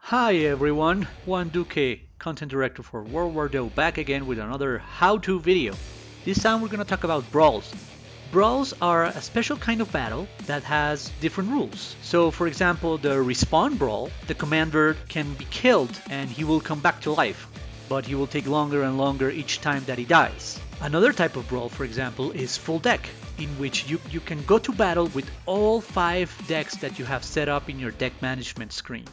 Hi everyone, Juan Duque, Content Director for War Doh, back again with another how-to video. This time we're going to talk about brawls. Brawls are a special kind of battle that has different rules. So for example, the respawn brawl, the commander can be killed and he will come back to life, but he will take longer and longer each time that he dies. Another type of brawl, for example, is full deck, in which you can go to battle with all 5 decks that you have set up in your deck management screen.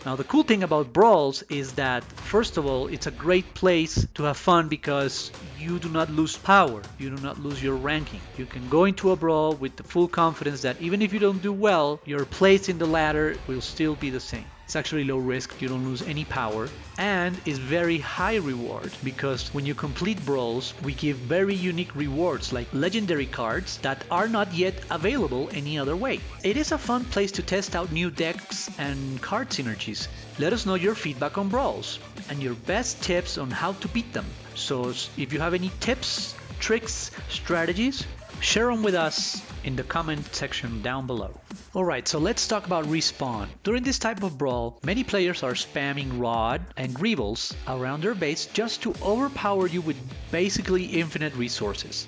Now the cool thing about brawls is that, first of all, it's a great place to have fun because you do not lose power, you do not lose your ranking. You can go into a brawl with the full confidence that even if you don't do well, your place in the ladder will still be the same. It's actually low risk, you don't lose any power, and is very high reward because when you complete brawls, we give very unique rewards like legendary cards that are not yet available any other way. It is a fun place to test out new decks and card synergies. Let us know your feedback on brawls and your best tips on how to beat them. So if you have any tips, tricks, strategies, share them with us in the comment section down below. Alright, so let's talk about respawn. During this type of brawl, many players are spamming Rod and Greebles around their base just to overpower you with basically infinite resources.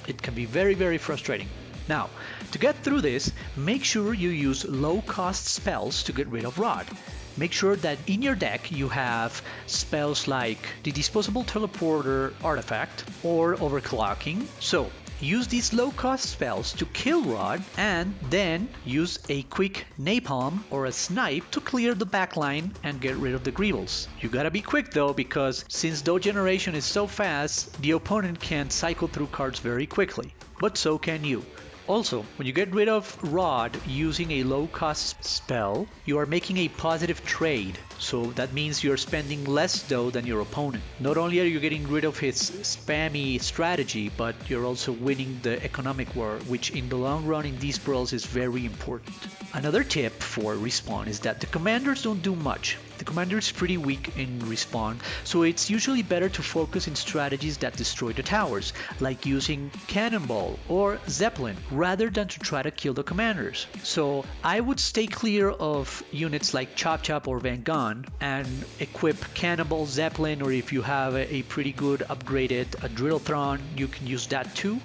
It can be very frustrating. Now, to get through this, make sure you use low-cost spells to get rid of Rod. Make sure that in your deck you have spells like the Disposable Teleporter artifact or Overclocking. So, use these low-cost spells to kill Rod and then use a quick napalm or a snipe to clear the backline and get rid of the Greebles. You gotta be quick though, because since Doh generation is so fast, the opponent can cycle through cards very quickly, but so can you. Also, when you get rid of Rod using a low-cost spell, you are making a positive trade. So that means you're spending less Doh than your opponent. Not only are you getting rid of his spammy strategy, but you're also winning the economic war, which in the long run in these brawls is very important. Another tip for respawn is that the commanders don't do much. The commander is pretty weak in respawn, so it's usually better to focus in strategies that destroy the towers, like using Cannonball or Zeppelin, rather than to try to kill the commanders. So I would stay clear of units like Chop Chop or Van Gun and equip Cannonball, Zeppelin, or if you have a pretty good upgraded Drilltron, you can use that too.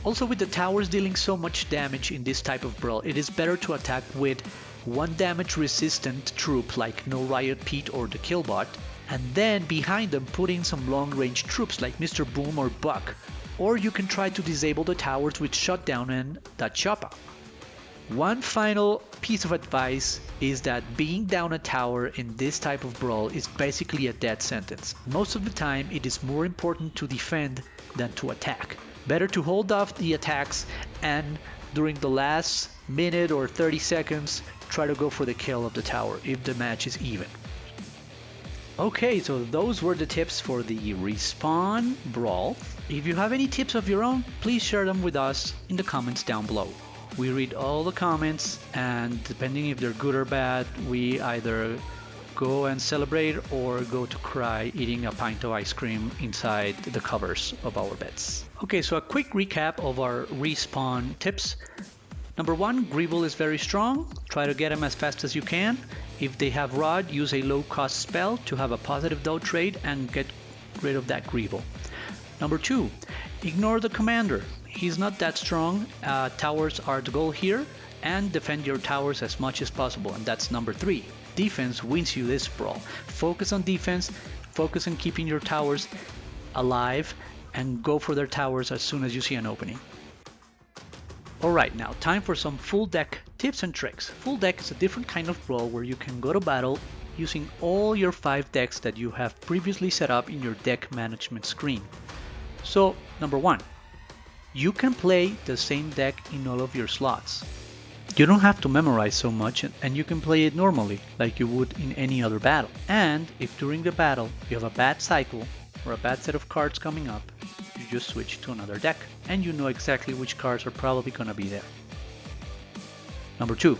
Also, with the towers dealing so much damage in this type of brawl, it is better to attack with 1 damage resistant troop like No Riot Pete or the Killbot, and then behind them put in some long range troops like Mr. Boom or Buck. Or you can try to disable the towers with Shutdown and Da Choppa. One final piece of advice is that being down a tower in this type of brawl is basically a death sentence. Most of the time it is more important to defend than to attack. Better to hold off the attacks and during the last minute or 30 seconds try to go for the kill of the tower if the match is even. Okay, so those were the tips for the respawn brawl. If you have any tips of your own, please share them with us in the comments down below. We read all the comments, and depending if they're good or bad, we either go and celebrate or go to cry eating a pint of ice cream inside the covers of our beds. Okay, so a quick recap of our respawn tips. Number 1, Greeble is very strong. Try to get him as fast as you can. If they have Rod, use a low-cost spell to have a positive Doh trade and get rid of that Greeble. Number 2, ignore the commander. He's not that strong. Towers are the goal here, and defend your towers as much as possible. And that's number 3. Defense wins you this brawl. Focus on defense, focus on keeping your towers alive, and go for their towers as soon as you see an opening. Alright, now time for some full deck tips and tricks. Full deck is a different kind of brawl where you can go to battle using all your 5 decks that you have previously set up in your deck management screen. So, number 1, you can play the same deck in all of your slots. You don't have to memorize so much, and you can play it normally like you would in any other battle. And if during the battle you have a bad cycle or a bad set of cards coming up, you just switch to another deck and you know exactly which cards are probably gonna be there. Number 2,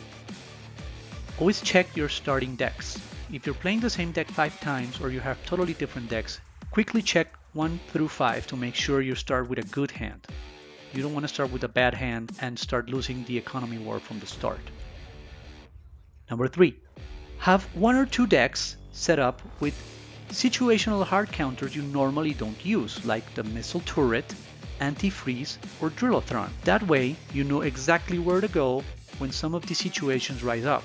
always check your starting decks. If you're playing the same deck 5 times or you have totally different decks, quickly check 1 through 5 to make sure you start with a good hand. You don't want to start with a bad hand and start losing the economy war from the start. Number 3, Have one or two decks set up with situational hard counters you normally don't use, like the missile turret, anti-freeze, or drillotron. That way, you know exactly where to go when some of these situations rise up.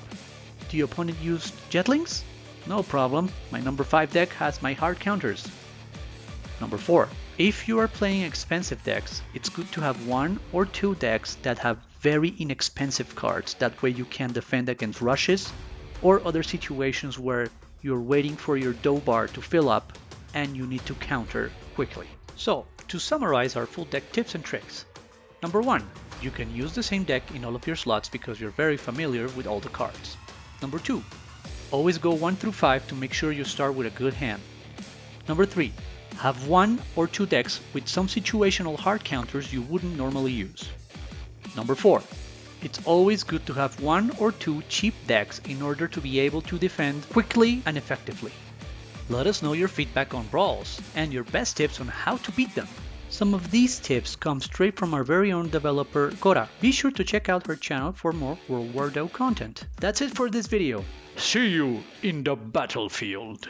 The opponent used jetlings? No problem, my number 5 deck has my hard counters. Number 4. If you are playing expensive decks, it's good to have one or two decks that have very inexpensive cards. That way you can defend against rushes or other situations where you're waiting for your dough bar to fill up and you need to counter quickly. So, to summarize our full deck tips and tricks. Number 1. You can use the same deck in all of your slots because you're very familiar with all the cards. Number 2. Always go 1 through 5 to make sure you start with a good hand. Number 3. Have one or two decks with some situational hard counters you wouldn't normally use. Number 4. It's always good to have one or two cheap decks in order to be able to defend quickly and effectively. Let us know your feedback on brawls and your best tips on how to beat them. Some of these tips come straight from our very own developer, Cora. Be sure to check out her channel for more War Doh content. That's it for this video. See you in the battlefield.